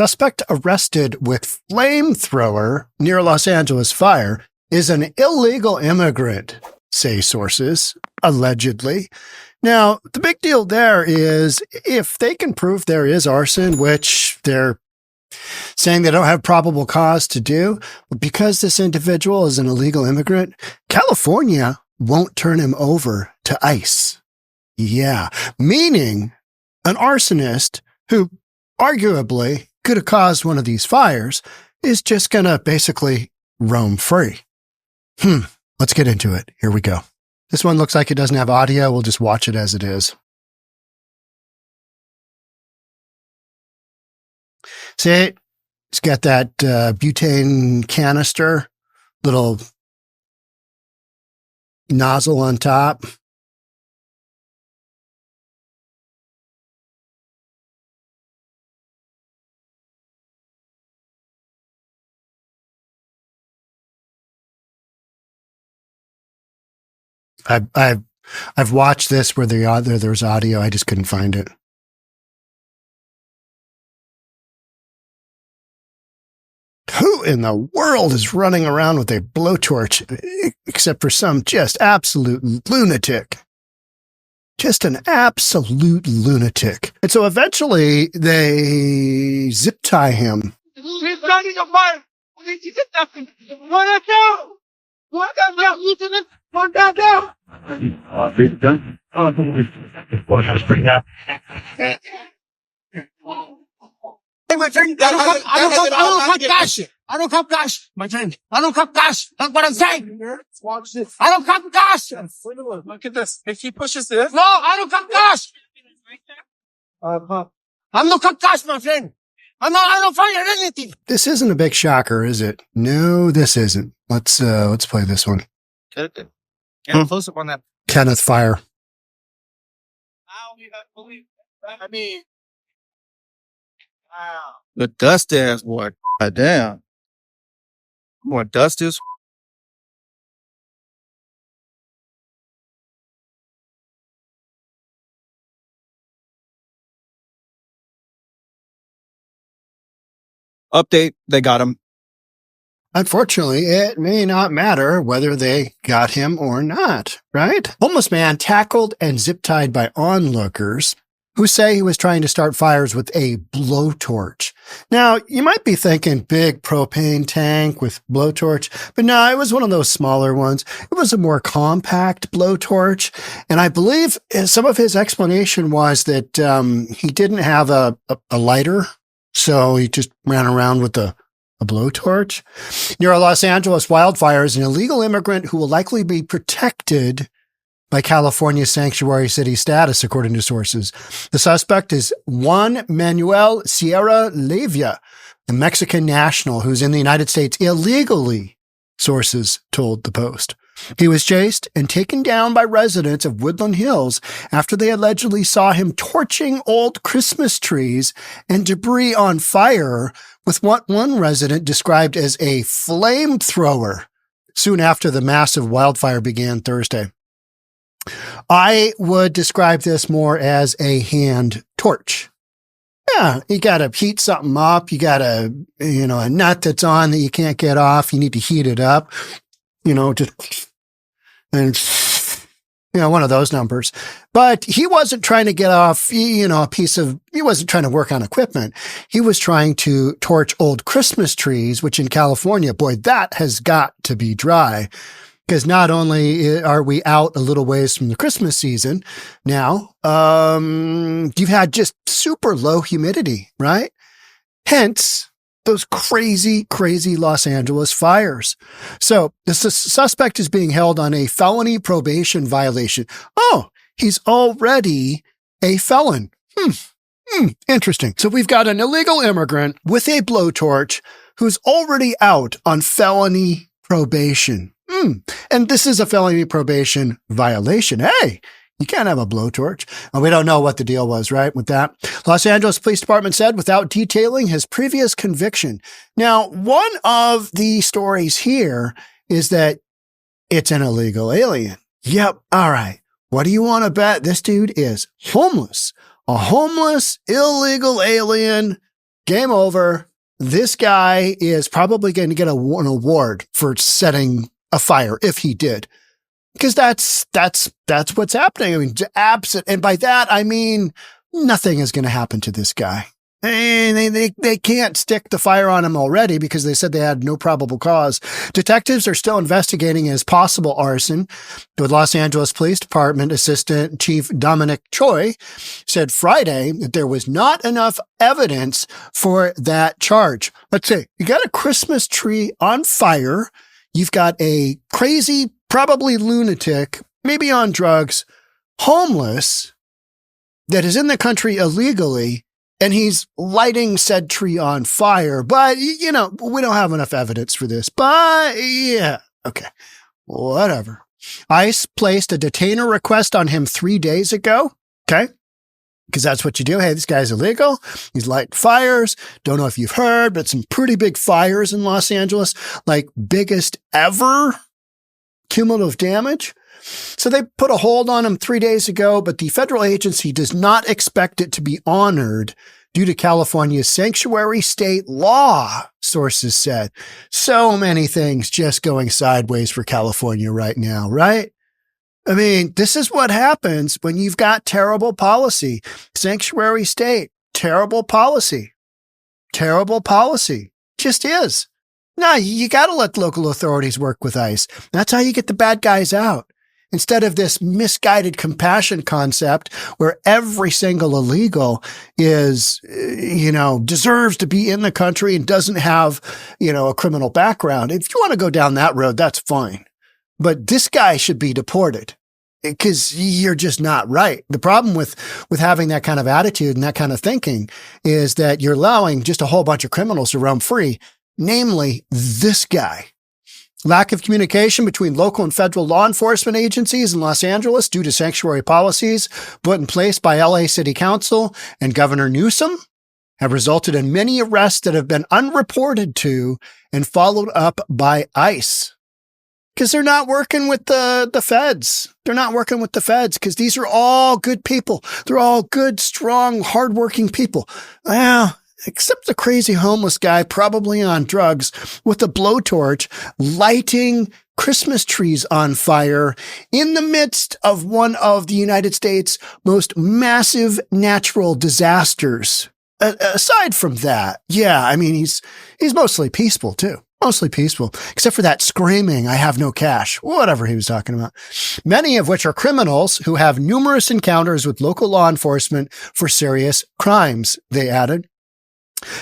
suspect arrested with flamethrower near Los Angeles fire is an illegal immigrant, say sources, allegedly. Now, the big deal there is if they can prove there is arson, which they're saying they don't have probable cause to do, but because this individual is an illegal immigrant, California won't turn him over to ICE. Yeah, meaning an arsonist who arguably could have caused one of these fires is just going to basically roam free. Let's get into it. Here we go. This one looks like it doesn't have audio. We'll just watch it as it is. See, it's got that butane canister, little nozzle on top. I've watched this where there's audio. I just couldn't find it. Who in the world is running around with a blowtorch except for some just absolute lunatic? Just an absolute lunatic. And so eventually they zip tie him. He's starting a fire. One down. Hey, my friend, I don't come cash, my friend. I don't come cash. That's what I'm saying. Watch this. I don't come cash. Look at this. If he pushes this. No, I don't come cash. I'm not come cash, my friend. I don't fire anything. This isn't a big shocker, is it? No, this isn't. Let's play this one. Get a close up on that. Kenneth Fire. I mean, wow. The dust ass boy. God damn. What dust is? Update, they got him. Unfortunately, it may not matter whether they got him or not, right? Homeless man tackled and zip-tied by onlookers who say he was trying to start fires with a blowtorch. Now, you might be thinking big propane tank with blowtorch, but no, it was one of those smaller ones. It was a more compact blowtorch, and I believe some of his explanation was that he didn't have a lighter, so he just ran around with a blowtorch. Near a Los Angeles wildfire is an illegal immigrant who will likely be protected by California's sanctuary city status, according to sources. The suspect is Juan Manuel Sierra Leia, a Mexican national who's in the United States illegally, sources told the Post. He was chased and taken down by residents of Woodland Hills after they allegedly saw him torching old Christmas trees and debris on fire with what one resident described as a flamethrower soon after the massive wildfire began Thursday. I would describe this more as a hand torch. Yeah, you got to heat something up. You got a nut that's on that you can't get off. You need to heat it up, one of those numbers. But he wasn't trying to get off, he wasn't trying to work on equipment. He was trying to torch old Christmas trees, which in California, boy, that has got to be dry. Because not only are we out a little ways from the Christmas season now, you've had just super low humidity, right? Hence, those crazy, crazy Los Angeles fires. So the suspect is being held on a felony probation violation. Oh, he's already a felon. Interesting. So we've got an illegal immigrant with a blowtorch who's already out on felony probation. And this is a felony probation violation. Hey, you can't have a blowtorch. And we don't know what the deal was, right, with that. Los Angeles Police Department said without detailing his previous conviction. Now, one of the stories here is that it's an illegal alien. Yep. All right. What do you want to bet? This dude is homeless. A homeless, illegal alien Game over. This guy is probably going to get an award for setting a fire if he did. Because that's what's happening. I mean, absent. And by that, I mean, nothing is going to happen to this guy. And they can't stick the fire on him already because they said they had no probable cause. Detectives are still investigating his possible arson. The Los Angeles Police Department Assistant Chief Dominic Choi said Friday that there was not enough evidence for that charge. Let's say you got a Christmas tree on fire. You've got a crazy, probably lunatic, maybe on drugs, homeless that is in the country illegally. And he's lighting said tree on fire. But, you know, we don't have enough evidence for this. But, yeah, okay, whatever. ICE placed a detainer request on him 3 days ago, okay? Because that's what you do. Hey, this guy's illegal. He's lighting fires. Don't know if you've heard, but some pretty big fires in Los Angeles, like biggest ever cumulative damage. So they put a hold on him 3 days ago, but the federal agency does not expect it to be honored due to California's sanctuary state law, sources said. So many things just going sideways for California right now, right? I mean, this is what happens when you've got terrible policy. Sanctuary state, terrible policy. Terrible policy. Just is. No, you got to let local authorities work with ICE. That's how you get the bad guys out. Instead of this misguided compassion concept where every single illegal is, deserves to be in the country and doesn't have, a criminal background. If you want to go down that road, that's fine. But this guy should be deported because you're just not right. The problem with having that kind of attitude and that kind of thinking is that you're allowing just a whole bunch of criminals to roam free, namely this guy. Lack of communication between local and federal law enforcement agencies in Los Angeles due to sanctuary policies put in place by LA City Council and Governor Newsom have resulted in many arrests that have been unreported to and followed up by ICE. Because they're not working with the feds. They're not working with the feds because these are all good people. They're all good, strong, hardworking people. Well, except the crazy homeless guy, probably on drugs, with a blowtorch, lighting Christmas trees on fire in the midst of one of the United States' most massive natural disasters. Aside from that, yeah, I mean, he's mostly peaceful too. Mostly peaceful, except for that screaming, I have no cash, whatever he was talking about. Many of which are criminals who have numerous encounters with local law enforcement for serious crimes, they added.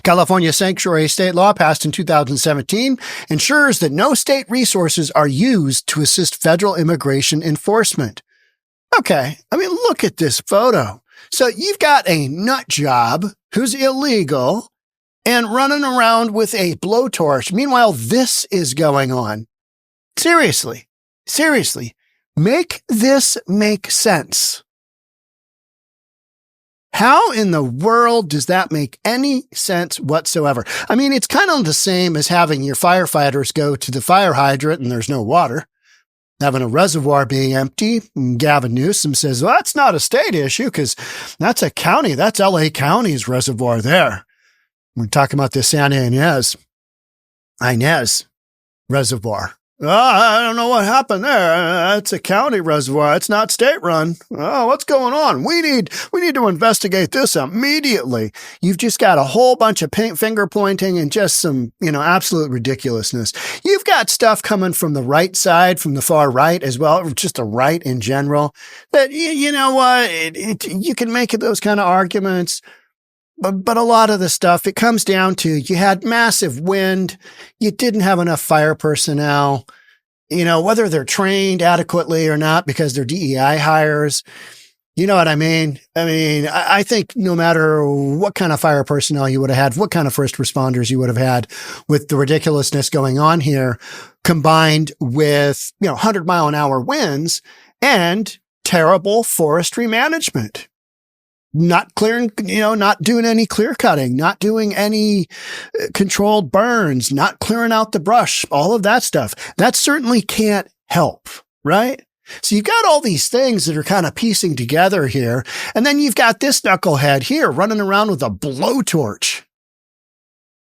California sanctuary state law passed in 2017 ensures that no state resources are used to assist federal immigration enforcement. Okay, I mean, look at this photo. So you've got a nut job who's illegal and running around with a blowtorch. Meanwhile, this is going on. Seriously, make this make sense. How in the world does that make any sense whatsoever? I mean, it's kind of the same as having your firefighters go to the fire hydrant and there's no water. Having a reservoir being empty. And Gavin Newsom says, well, that's not a state issue because that's a county. That's LA County's reservoir there. We're talking about the Santa Inez reservoir. Oh, I don't know what happened there. It's a county reservoir. It's not state run. Oh, what's going on? We need to investigate this immediately. You've just got a whole bunch of finger pointing and just some, absolute ridiculousness. You've got stuff coming from the right side, from the far right as well, just the right in general, that, you know what, you can make those kind of arguments. But a lot of the stuff, it comes down to you had massive wind. You didn't have enough fire personnel, whether they're trained adequately or not because they're DEI hires. You know what I mean? I think no matter what kind of fire personnel you would have had, what kind of first responders you would have had with the ridiculousness going on here, combined with, 100-mile-an-hour winds and terrible forestry management. Not clearing, not doing any clear cutting, not doing any controlled burns, not clearing out the brush, all of that stuff. That certainly can't help, right? So you've got all these things that are kind of piecing together here. And then you've got this knucklehead here running around with a blowtorch.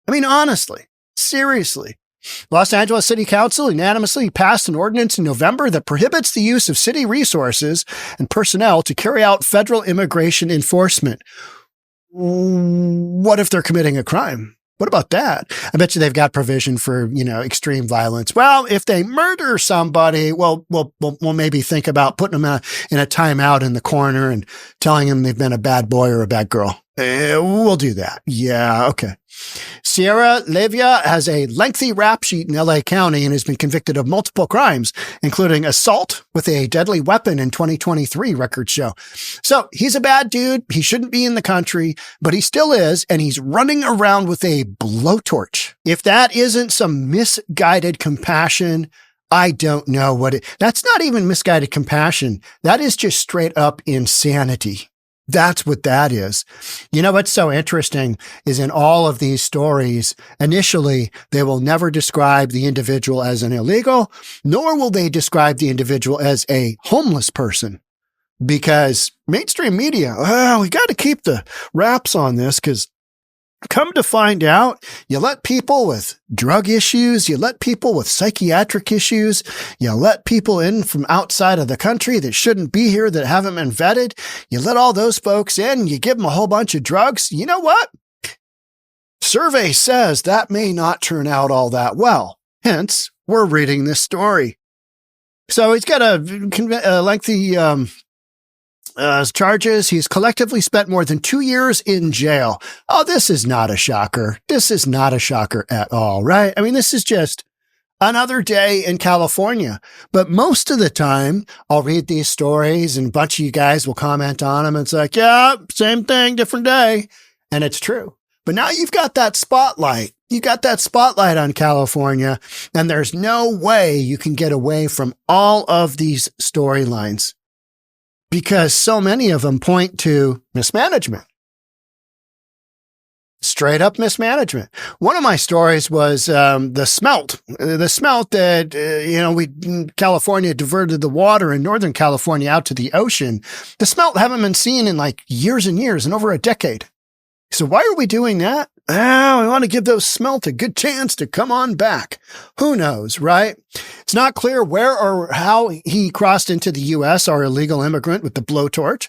I mean, honestly, seriously. Los Angeles City Council unanimously passed an ordinance in November that prohibits the use of city resources and personnel to carry out federal immigration enforcement. What if they're committing a crime? What about that? I bet you they've got provision for, extreme violence. Well, if they murder somebody, we'll maybe think about putting them in a timeout in the corner and telling them they've been a bad boy or a bad girl. We'll do that. Yeah, okay. Sierra Leia has a lengthy rap sheet in LA County and has been convicted of multiple crimes, including assault with a deadly weapon in 2023, records show. So he's a bad dude. He shouldn't be in the country, but he still is, and he's running around with a blowtorch. If that isn't some misguided compassion, I don't know what that's not even misguided compassion. That is just straight up insanity. That's what that is. You know what's so interesting is in all of these stories, initially, they will never describe the individual as an illegal, nor will they describe the individual as a homeless person. Because mainstream media, we got to keep the wraps on this because come to find out, you let people with drug issues, you let people with psychiatric issues, you let people in from outside of the country that shouldn't be here, that haven't been vetted, you let all those folks in, you give them a whole bunch of drugs. You know what? Survey says that may not turn out all that well. Hence, we're reading this story. So he's got a lengthy charges. He's collectively spent more than 2 years in jail. Oh, this is not a shocker. This is not a shocker at all, right? I mean, this is just another day in California. But most of the time, I'll read these stories and a bunch of you guys will comment on them. And it's like, yeah, same thing, different day. And it's true. But now you've got that spotlight. You got that spotlight on California, and there's no way you can get away from all of these storylines, because so many of them point to mismanagement. Straight up mismanagement. One of my stories was the smelt. The smelt that, California diverted the water in Northern California out to the ocean. The smelt haven't been seen in like years and years and over a decade. So why are we doing that? We want to give those smelt a good chance to come on back. Who knows, right? It's not clear where or how he crossed into the U.S., our illegal immigrant with the blowtorch.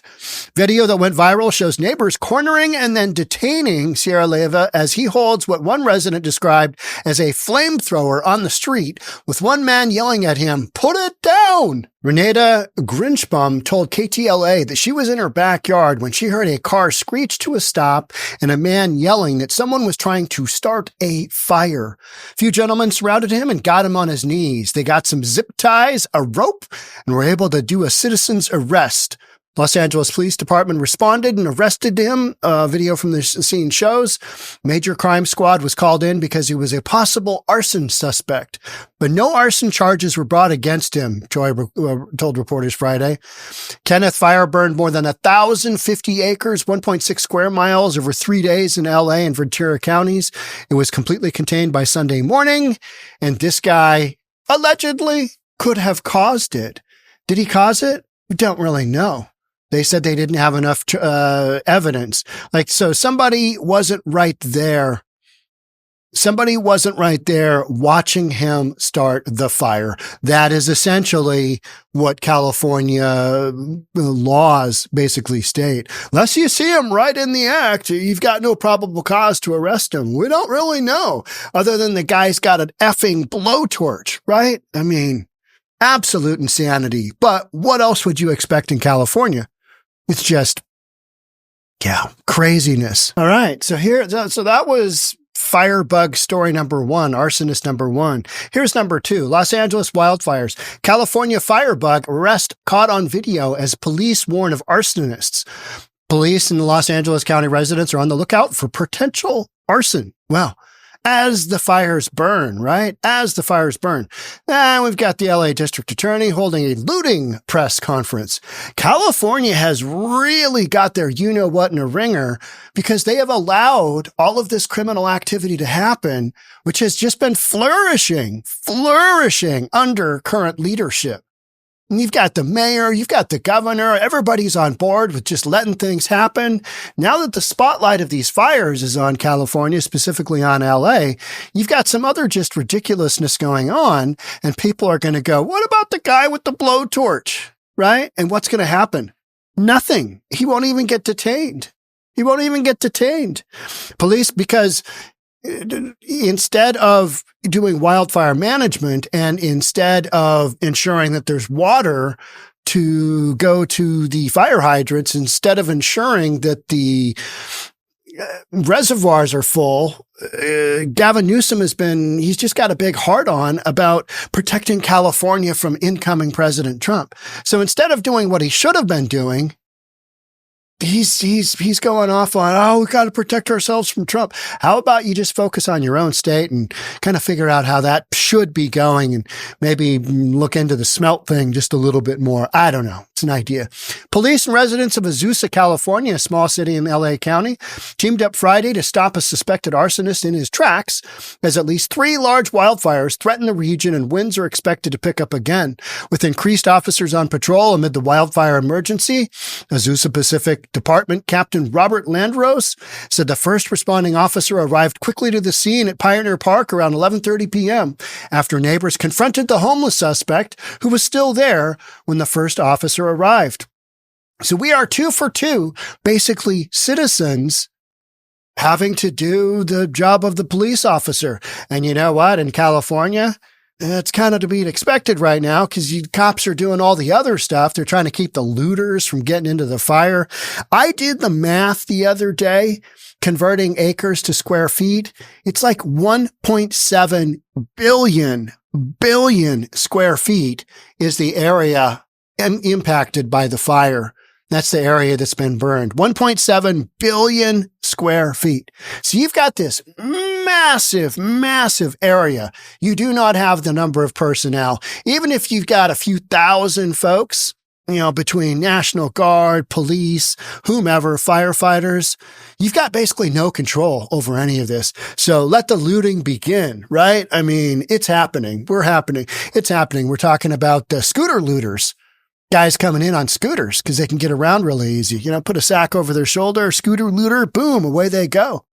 Video that went viral shows neighbors cornering and then detaining Sierra Leia as he holds what one resident described as a flamethrower on the street, with one man yelling at him, "Put it down!" Renata Grinchbaum told KTLA that she was in her backyard when she heard a car screech to a stop and a man yelling that someone was trying to start a fire. A few gentlemen surrounded him and got him on his knees. They got some zip ties, a rope, and were able to do a citizen's arrest. Los Angeles Police Department responded and arrested him. Video from the scene shows. Major crime squad was called in because he was a possible arson suspect, but no arson charges were brought against him, Joy told reporters Friday. Kenneth Fire burned more than 1,050 acres, 1.6 square miles over 3 days in LA and Ventura counties. It was completely contained by Sunday morning, and this guy allegedly could have caused it. Did he cause it? We don't really know. They said they didn't have enough evidence. So somebody wasn't right there. Somebody wasn't right there watching him start the fire. That is essentially what California laws basically state. Unless you see him right in the act, you've got no probable cause to arrest him. We don't really know, other than the guy's got an effing blowtorch, right? I mean, absolute insanity. But what else would you expect in California? It's just, craziness. All right. So that was Firebug story number 1, arsonist number 1. Here's number 2, Los Angeles wildfires. California firebug arrest caught on video as police warn of arsonists. Police and the Los Angeles County residents are on the lookout for potential arson. Well, as the fires burn, right? As the fires burn. And we've got the LA District Attorney holding a looting press conference. California has really got their you-know-what in a ringer because they have allowed all of this criminal activity to happen, which has just been flourishing under current leadership. And you've got the mayor, you've got the governor, everybody's on board with just letting things happen. Now that the spotlight of these fires is on California, specifically on LA, you've got some other just ridiculousness going on, and people are going to go, what about the guy with the blowtorch, right? And what's going to happen? Nothing. He won't even get detained. Police, because instead of doing wildfire management and instead of ensuring that there's water to go to the fire hydrants, instead of ensuring that the reservoirs are full, Gavin Newsom he's just got a big heart on about protecting California from incoming President Trump. So instead of doing what he should have been doing, he's going off on, we got to protect ourselves from Trump. How about you just focus on your own state and kind of figure out how that should be going and maybe look into the smelt thing just a little bit more. I don't know. It's an idea. Police and residents of Azusa, California, a small city in LA County, teamed up Friday to stop a suspected arsonist in his tracks as at least 3 large wildfires threaten the region and winds are expected to pick up again. With increased officers on patrol amid the wildfire emergency, Azusa Pacific Department Captain Robert Landros said the first responding officer arrived quickly to the scene at Pioneer Park around 11:30 p.m. after neighbors confronted the homeless suspect who was still there when the first officer arrived. So we are 2 for 2, basically citizens having to do the job of the police officer. And you know what? In California, it's kind of to be expected right now because cops are doing all the other stuff. They're trying to keep the looters from getting into the fire. I did the math the other day, converting acres to square feet. It's like 1.7 billion square feet is the area impacted by the fire. That's the area that's been burned. 1.7 billion square feet. So you've got this massive area. You do not have the number of personnel. Even if you've got a few thousand folks, between National Guard, police, whomever, firefighters, you've got basically no control over any of this. So let the looting begin, right? I mean, it's happening. It's happening. We're talking about the scooter looters. Guys coming in on scooters because they can get around really easy. Put a sack over their shoulder, scooter looter, boom, away they go.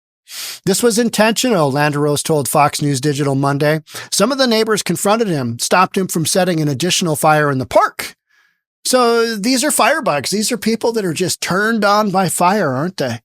This was intentional, Landeros told Fox News Digital Monday. Some of the neighbors confronted him, stopped him from setting an additional fire in the park. So these are firebugs. These are people that are just turned on by fire, aren't they?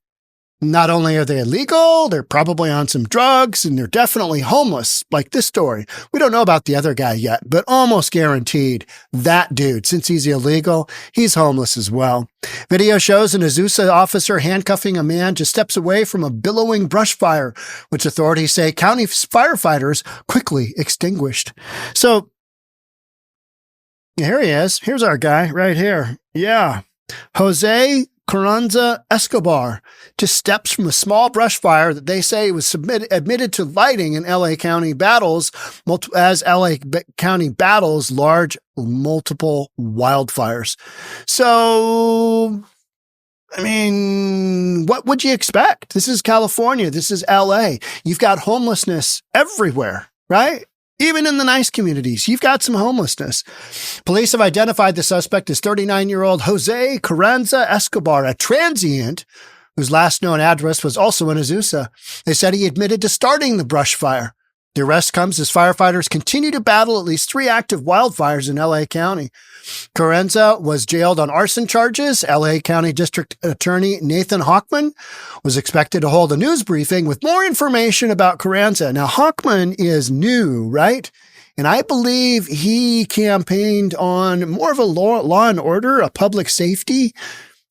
Not only are they illegal, they're probably on some drugs, and they're definitely homeless, like this story. We don't know about the other guy yet, but almost guaranteed that dude, since he's illegal, he's homeless as well. Video shows an Azusa officer handcuffing a man just steps away from a billowing brush fire, which authorities say county firefighters quickly extinguished. So here he is. Here's our guy right here. Yeah. Jose Carranza Escobar just steps from a small brush fire that they say was admitted to lighting in LA County battles as LA County battles large multiple wildfires. So, I mean, what would you expect? This is California. This is LA. You've got homelessness everywhere, right? Even in the nice communities, you've got some homelessness. Police have identified the suspect as 39-year-old Jose Carranza Escobar, a transient whose last known address was also in Azusa. They said he admitted to starting the brush fire. The arrest comes as firefighters continue to battle at least 3 active wildfires in LA County. Carranza was jailed on arson charges. LA County District Attorney Nathan Hochman was expected to hold a news briefing with more information about Carranza. Now, Hochman is new, right? And I believe he campaigned on more of a law and order, a public safety,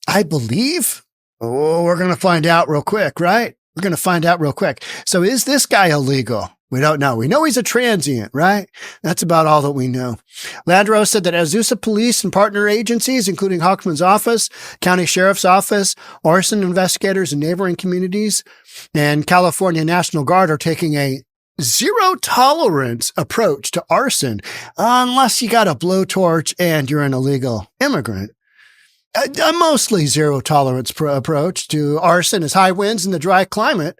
I believe. Oh, we're going to find out real quick, right? We're going to find out real quick. So is this guy illegal? We don't know. We know he's a transient, right? That's about all that we know. Landros said that Azusa police and partner agencies, including Hochman's office, county sheriff's office, arson investigators in neighboring communities, and California National Guard are taking a zero tolerance approach to arson unless you got a blowtorch and you're an illegal immigrant. a mostly zero tolerance approach to arson as high winds in the dry climate.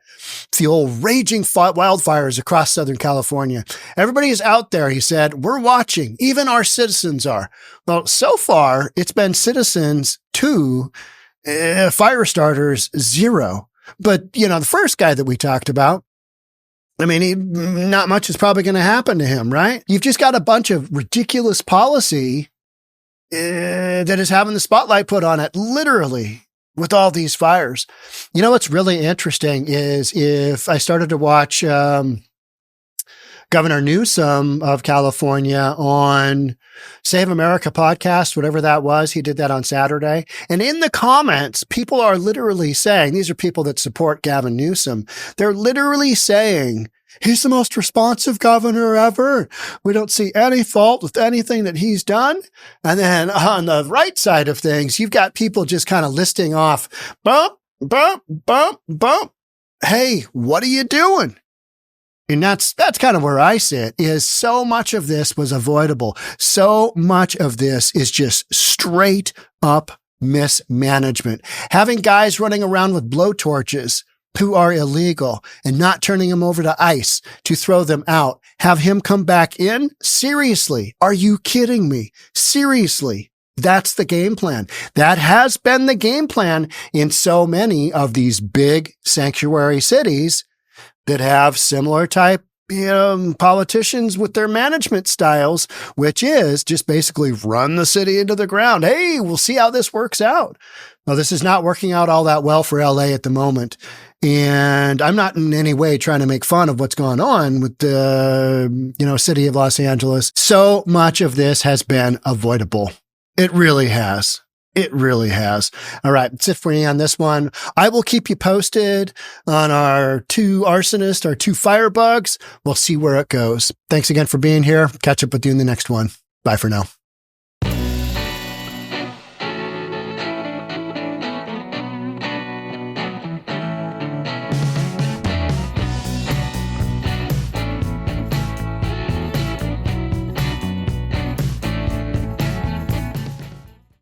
It's the old raging wildfires across Southern California. Everybody is out there, he said. We're watching. Even our citizens are. Well, so far, it's been citizens 2, fire starters 0. But, the first guy that we talked about, not much is probably going to happen to him, right? You've just got a bunch of ridiculous policy that is having the spotlight put on it, literally, with all these fires. What's really interesting is if I started to watch Governor Newsom of California on Save America podcast, whatever that was. He did that on Saturday. And in the comments, people are literally saying, these are people that support Gavin Newsom. They're literally saying, he's the most responsive governor ever. We don't see any fault with anything that he's done. And then on the right side of things, you've got people just kind of listing off, bump, bump, bump, bump. Hey, what are you doing? And that's kind of where I sit, is so much of this was avoidable. So much of this is just straight up mismanagement. Having guys running around with blowtorches who are illegal and not turning them over to ICE to throw them out. Have him come back in? Seriously. Are you kidding me? Seriously. That's the game plan. That has been the game plan in so many of these big sanctuary cities that have similar type, politicians with their management styles, which is just basically run the city into the ground. Hey, we'll see how this works out. Well, this is not working out all that well for LA at the moment. And I'm not in any way trying to make fun of what's going on with the, city of Los Angeles. So much of this has been avoidable. It really has. It really has. All right. That's it for me on this one. I will keep you posted on our 2 arsonists, our 2 firebugs. We'll see where it goes. Thanks again for being here. Catch up with you in the next one. Bye for now.